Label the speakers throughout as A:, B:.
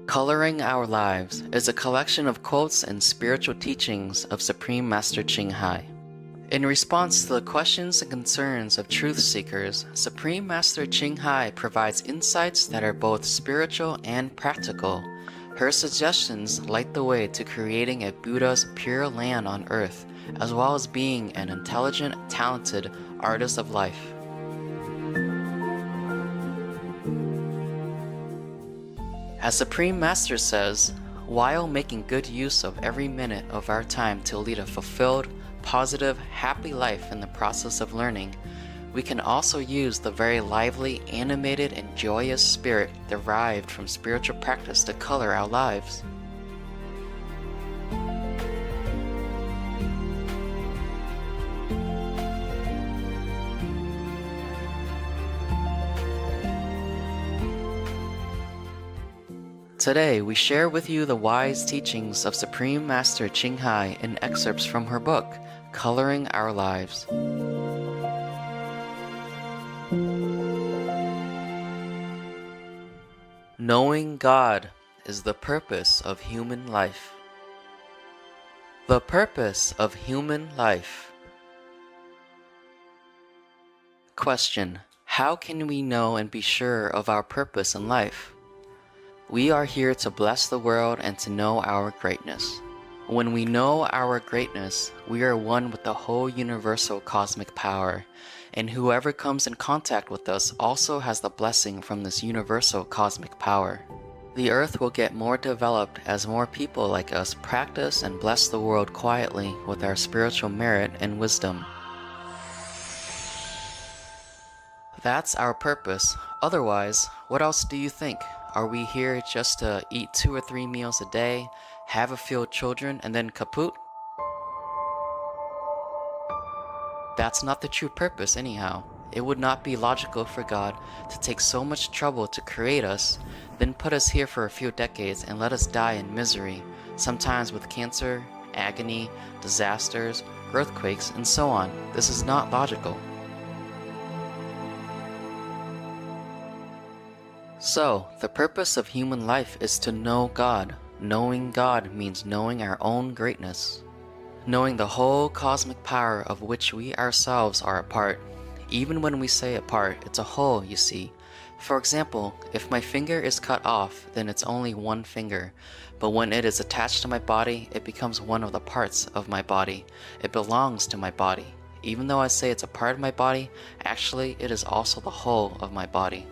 A: Coloring Our Lives is a collection of quotes and spiritual teachings of Supreme Master Ching Hai. In response to the questions and concerns of truth seekers, Supreme Master Ching Hai provides insights that are both spiritual and practical. Her suggestions light the way to creating a Buddha's pure land on earth, as well as being an intelligent, talented artist of life. As Supreme Master says, while making good use of every minute of our time to lead a fulfilled, positive, happy life in the process of learning, we can also use the very lively, animated, and joyous spirit derived from spiritual practice to color our lives. Today, we share with you the wise teachings of Supreme Master Ching Hai in excerpts from her book, Coloring Our Lives. Knowing God is the purpose of human life. The purpose of human life. Question: how can we know and be sure of our purpose in life? We are here to bless the world and to know our greatness. When we know our greatness, we are one with the whole universal cosmic power, and whoever comes in contact with us also has the blessing from this universal cosmic power. The earth will get more developed as more people like us practice and bless the world quietly with our spiritual merit and wisdom. That's our purpose. Otherwise, what else do you think? Are we here just to eat 2 or 3 meals a day, have a few children, and then kaput? That's not the true purpose anyhow. It would not be logical for God to take so much trouble to create us, then put us here for a few decades and let us die in misery, sometimes with cancer, agony, disasters, earthquakes, and so on. This is not logical. So, the purpose of human life is to know God. Knowing God means knowing our own greatness. Knowing the whole cosmic power of which we ourselves are a part. Even when we say a part, it's a whole, you see. For example, if my finger is cut off, then it's only one finger. But when it is attached to my body, it becomes one of the parts of my body. It belongs to my body. Even though I say it's a part of my body, actually it is also the whole of my body.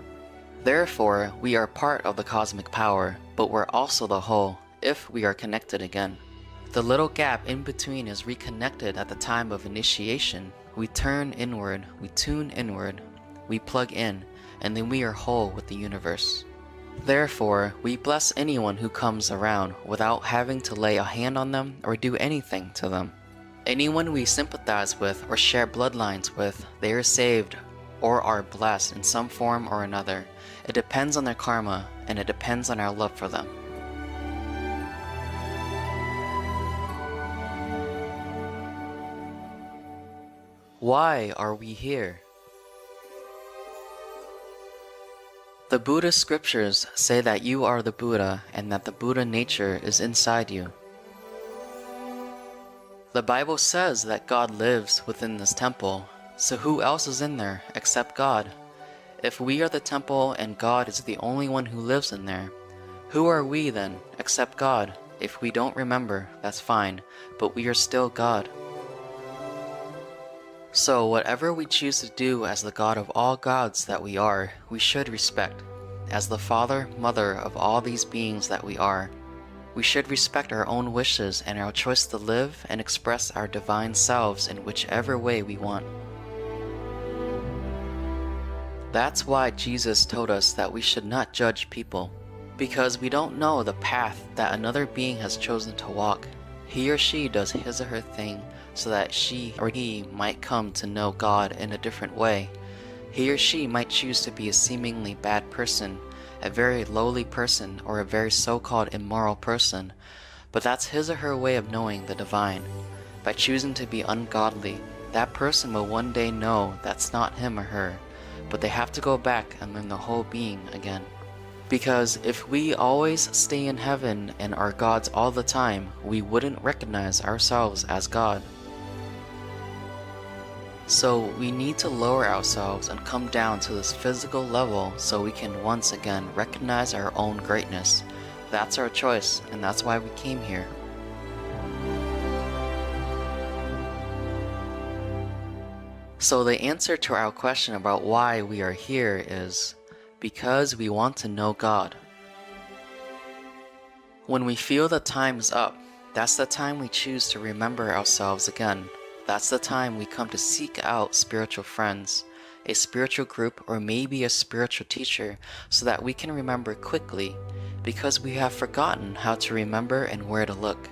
A: Therefore, we are part of the cosmic power, but we're also the whole, if we are connected again. The little gap in between is reconnected at the time of initiation. We turn inward, we tune inward, we plug in, and then we are whole with the universe. Therefore, we bless anyone who comes around without having to lay a hand on them or do anything to them. Anyone we sympathize with or share bloodlines with, they are saved or are blessed in some form or another. It depends on their karma, and it depends on our love for them. Why are we here? The Buddhist scriptures say that you are the Buddha and that the Buddha nature is inside you. The Bible says that God lives within this temple, so who else is in there except God? If we are the temple and God is the only one who lives in there, who are we then except God? If we don't remember, that's fine, but we are still God. So whatever we choose to do as the God of all gods that we are, we should respect. As the father, mother of all these beings that we are, we should respect our own wishes and our choice to live and express our divine selves in whichever way we want. That's why Jesus told us that we should not judge people, because we don't know the path that another being has chosen to walk. He or she does his or her thing so that she or he might come to know God in a different way. He or she might choose to be a seemingly bad person, a very lowly person, or a very so-called immoral person, but that's his or her way of knowing the divine. By choosing to be ungodly, that person will one day know that's not him or her, but they have to go back and learn the whole being again. Because if we always stay in heaven and are gods all the time, we wouldn't recognize ourselves as God. So we need to lower ourselves and come down to this physical level so we can once again recognize our own greatness. That's our choice, and that's why we came here. So the answer to our question about why we are here is because we want to know God. When we feel the time is up, that's the time we choose to remember ourselves again. That's the time we come to seek out spiritual friends, a spiritual group, or maybe a spiritual teacher so that we can remember quickly because we have forgotten how to remember and where to look.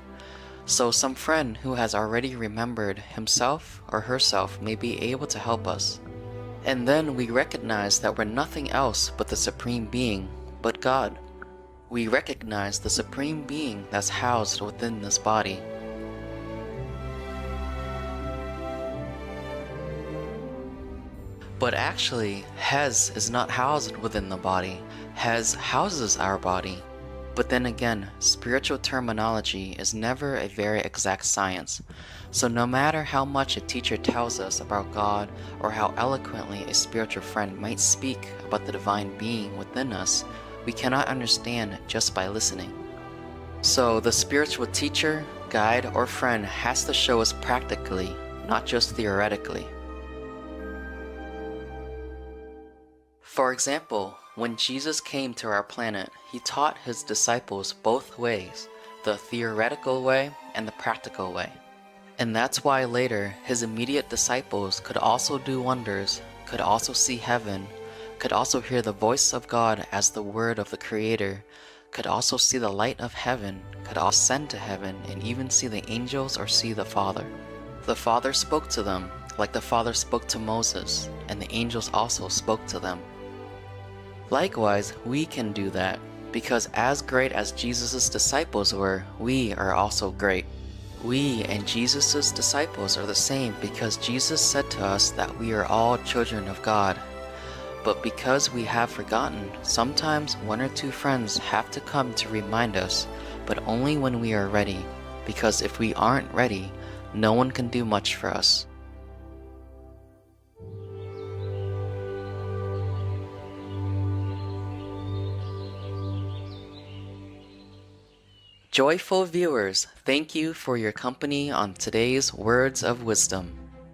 A: So some friend who has already remembered himself or herself may be able to help us. And then we recognize that we're nothing else but the Supreme Being, but God. We recognize the Supreme Being that's housed within this body. But actually, Hez is not housed within the body. Hez houses our body. But then again, spiritual terminology is never a very exact science. So no matter how much a teacher tells us about God or how eloquently a spiritual friend might speak about the divine being within us, we cannot understand just by listening. So the spiritual teacher, guide, or friend has to show us practically, not just theoretically. For example, when Jesus came to our planet, he taught his disciples both ways, the theoretical way and the practical way. And that's why later his immediate disciples could also do wonders, could also see heaven, could also hear the voice of God as the word of the Creator, could also see the light of heaven, could ascend to heaven, and even see the angels or see the Father. The Father spoke to them, like the Father spoke to Moses, and the angels also spoke to them. Likewise, we can do that, because as great as Jesus' disciples were, we are also great. We and Jesus' disciples are the same because Jesus said to us that we are all children of God. But because we have forgotten, sometimes one or two friends have to come to remind us, but only when we are ready, because if we aren't ready, no one can do much for us. Joyful viewers, thank you for your company on today's Words of Wisdom.